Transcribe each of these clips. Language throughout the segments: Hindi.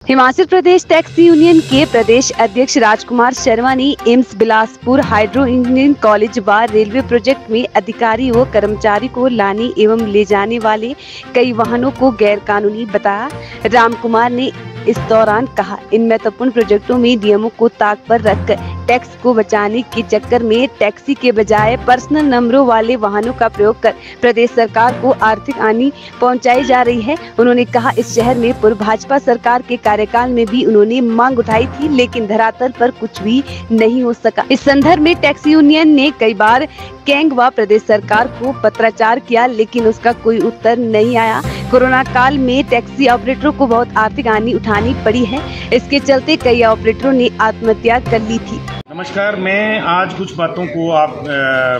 हिमाचल प्रदेश टैक्सी यूनियन के प्रदेश अध्यक्ष राजकुमार शर्मा ने AIIMS Bilaspur hydro engineering college व रेलवे प्रोजेक्ट में अधिकारी व कर्मचारी को लाने एवं ले जाने वाले कई वाहनों को गैर कानूनी बताया। रामकुमार ने इस दौरान कहा, इन महत्वपूर्ण प्रोजेक्टों में नियमों को ताक पर रखकर टैक्स को बचाने के चक्कर में टैक्सी के बजाय पर्सनल नंबरों वाले वाहनों का प्रयोग कर प्रदेश सरकार को आर्थिक हानि पहुंचाई जा रही है। उन्होंने कहा, इस शहर में पूर्व भाजपा सरकार के कार्यकाल में भी उन्होंने मांग उठाई थी, लेकिन धरातल पर कुछ भी नहीं हो सका। इस संदर्भ में टैक्सी यूनियन ने कई बार कैंग व प्रदेश सरकार को पत्राचार किया, लेकिन उसका कोई उत्तर नहीं आया। कोरोना काल में टैक्सी ऑपरेटरों को बहुत आर्थिक हानि उठानी पड़ी है। इसके चलते कई ऑपरेटरों ने आत्महत्या कर ली थी। नमस्कार, मैं आज कुछ बातों को आप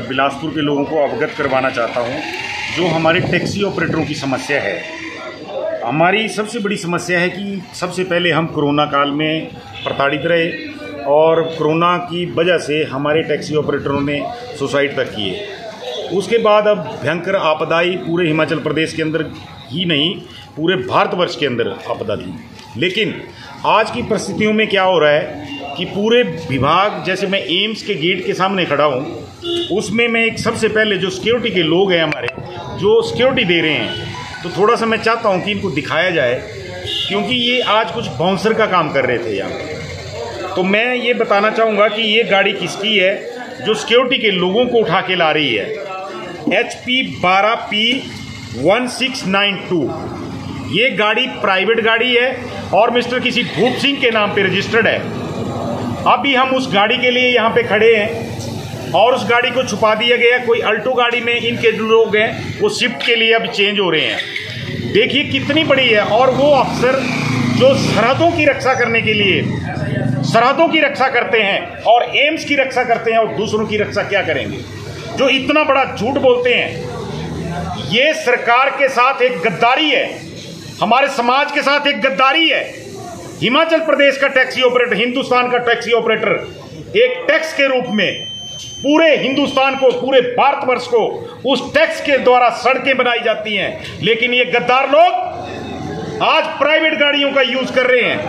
बिलासपुर के लोगों को अवगत करवाना चाहता हूं, जो हमारे टैक्सी ऑपरेटरों की समस्या है। हमारी सबसे बड़ी समस्या है कि सबसे पहले हम कोरोना काल में प्रताड़ित रहे और कोरोना की वजह से हमारे टैक्सी ऑपरेटरों ने सुसाइड तक किए। उसके बाद अब भयंकर आपदाई पूरे हिमाचल प्रदेश के अंदर ही नहीं, पूरे भारतवर्ष के अंदर आपदा थी। लेकिन आज की परिस्थितियों में क्या हो रहा है कि पूरे विभाग, जैसे मैं एम्स के गेट के सामने खड़ा हूँ, उसमें मैं एक सबसे पहले जो सिक्योरिटी के लोग हैं हमारे, जो सिक्योरिटी दे रहे हैं, तो थोड़ा सा मैं चाहता हूँ कि इनको दिखाया जाए, क्योंकि ये आज कुछ बाउंसर का काम कर रहे थे यहाँ। तो मैं ये बताना चाहूँगा कि ये गाड़ी किसकी है जो सिक्योरिटी के लोगों को उठा के ला रही है। HP 12P 1692 ये गाड़ी प्राइवेट गाड़ी है और मिस्टर किसी भूप सिंह के नाम पे रजिस्टर्ड है। अभी हम उस गाड़ी के लिए यहाँ पे खड़े हैं और उस गाड़ी को छुपा दिया गया। कोई अल्टो गाड़ी में इनके जो लोग हैं वो शिफ्ट के लिए अब चेंज हो रहे हैं। देखिए कितनी बड़ी है। और वो अफसर जो सरहदों की रक्षा करने के लिए सरहदों की रक्षा करते हैं और एम्स की रक्षा करते हैं, और दूसरों की रक्षा क्या करेंगे, जो इतना बड़ा झूठ बोलते हैं। ये सरकार के साथ एक गद्दारी है, हमारे समाज के साथ एक गद्दारी है। हिमाचल प्रदेश का टैक्सी ऑपरेटर, हिंदुस्तान का टैक्सी ऑपरेटर एक टैक्स के रूप में पूरे हिंदुस्तान को, पूरे भारतवर्ष को उस टैक्स के द्वारा सड़कें बनाई जाती हैं। लेकिन ये गद्दार लोग आज प्राइवेट गाड़ियों का यूज कर रहे हैं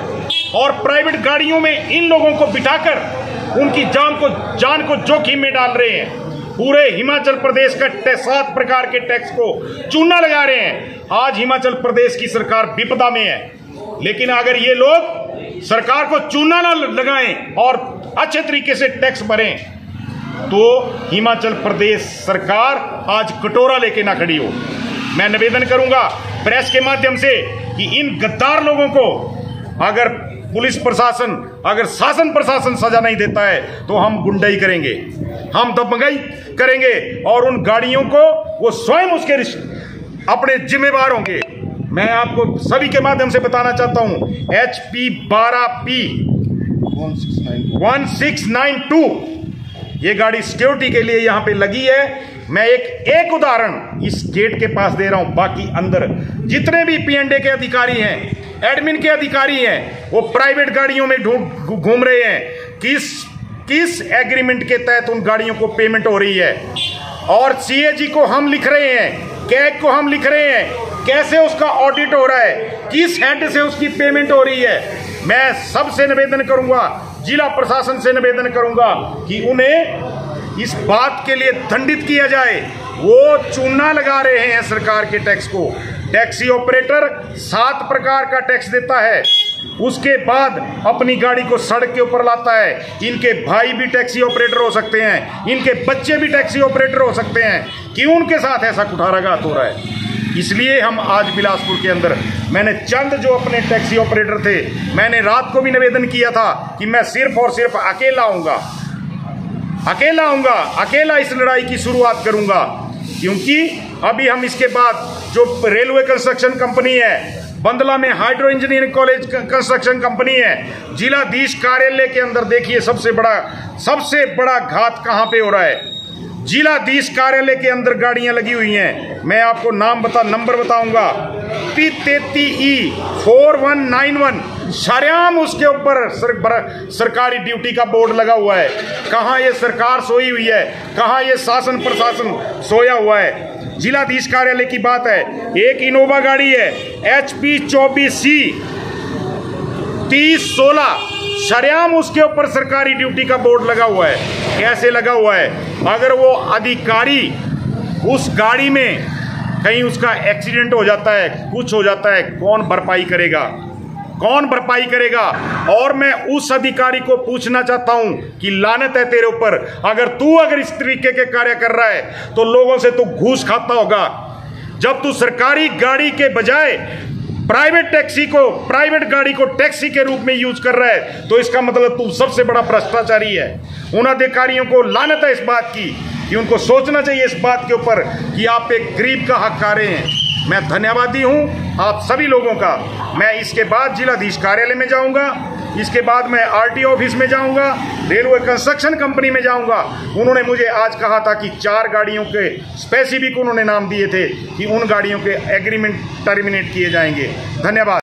और प्राइवेट गाड़ियों में इन लोगों को बिठाकर उनकी जान को जोखिम में डाल रहे हैं। पूरे हिमाचल प्रदेश का 7 प्रकार के टैक्स को चूना लगा रहे हैं। आज हिमाचल प्रदेश की सरकार विपदा में है, लेकिन अगर ये लोग सरकार को चूना ना लगाएं और अच्छे तरीके से टैक्स भरें, तो हिमाचल प्रदेश सरकार आज कटोरा लेके ना खड़ी हो। मैं निवेदन करूंगा प्रेस के माध्यम से कि इन गद्दार लोगों को अगर पुलिस प्रशासन, अगर शासन प्रशासन सजा नहीं देता है तो हम गुंडाई करेंगे, हम दबंगाई करेंगे और उन गाड़ियों को वो स्वयं उसके अपने जिम्मेवार होंगे। मैं आपको सभी के माध्यम से बताना चाहता हूं, HP 12P 1692 ये गाड़ी सिक्योरिटी के लिए यहां पे लगी है। मैं एक उदाहरण इस गेट के पास दे रहा हूं। बाकी अंदर जितने भी P&A के अधिकारी हैं, एडमिन के अधिकारी हैं, वो प्राइवेट गाड़ियों में घूम रहे हैं। किस एग्रीमेंट के तहत उन गाड़ियों को पेमेंट हो रही है, और CAG को हम लिख रहे हैं, कैग को हम लिख रहे हैं, कैसे उसका ऑडिट हो रहा है, किस हेड से उसकी पेमेंट हो रही है। मैं सबसे निवेदन करूंगा, जिला प्रशासन से निवेदन करूंगा कि उन्हें इस बात के लिए दंडित किया जाए। वो चूना लगा रहे हैं सरकार के टैक्स को। टैक्सी ऑपरेटर 7 प्रकार का टैक्स देता है, उसके बाद अपनी गाड़ी को सड़क के ऊपर लाता है। इनके भाई भी टैक्सी ऑपरेटर हो सकते हैं, इनके बच्चे भी टैक्सी ऑपरेटर हो सकते हैं। क्यों उनके साथ ऐसा कुठाराघात हो रहा है? इसलिए हम आज बिलासपुर के अंदर, मैंने चंद जो अपने टैक्सी ऑपरेटर थे, मैंने रात को भी निवेदन किया था कि मैं सिर्फ और सिर्फ अकेला आऊँगा, अकेला इस लड़ाई की शुरुआत करूँगा। क्योंकि अभी हम इसके बाद जो रेलवे कंस्ट्रक्शन कंपनी है, बंदला में hydro engineering college construction company है, जिलाधीश कार्यालय के अंदर देखिए सबसे बड़ा घात कहाँ पे हो रहा है। जिलाधीश कार्यालय के अंदर गाड़ियां लगी हुई हैं। मैं आपको नंबर बताऊंगा, P33E 4191 शरेआम उसके ऊपर सरकारी ड्यूटी का बोर्ड लगा हुआ है। कहाँ ये सरकार सोई हुई है, कहाँ ये शासन प्रशासन सोया हुआ है। जिलाधीश कार्यालय की बात है, एक इनोवा गाड़ी है HP 24C 30-16 शरेआम उसके ऊपर सरकारी ड्यूटी का बोर्ड लगा हुआ है। कैसे लगा हुआ है? अगर वो अधिकारी उस गाड़ी में कहीं उसका एक्सीडेंट हो जाता है, कुछ हो जाता है, कौन भरपाई करेगा? कौन भरपाई करेगा? और मैं उस अधिकारी को पूछना चाहता हूं कि लानत है तेरे ऊपर, अगर इस तरीके के कार्य कर रहा है तो लोगों से तू घूस खाता होगा। जब तू सरकारी गाड़ी के बजाय प्राइवेट गाड़ी को टैक्सी के रूप में यूज कर रहा है तो इसका मतलब तू सबसे बड़ा भ्रष्टाचारी है। उन अधिकारियों को लानत है इस बात की कि उनको सोचना चाहिए इस बात के ऊपर कि आप एक गरीब का हक खा रहे हैं। मैं धन्यवादी हूं आप सभी लोगों का। मैं इसके बाद जिलाधीश कार्यालय में जाऊंगा, इसके बाद मैं आरटीओ ऑफिस में जाऊंगा, रेलवे कंस्ट्रक्शन कंपनी में जाऊंगा। उन्होंने मुझे आज कहा था कि 4 गाड़ियों के स्पेसिफिक उन्होंने नाम दिए थे कि उन गाड़ियों के एग्रीमेंट टर्मिनेट किए जाएंगे। धन्यवाद।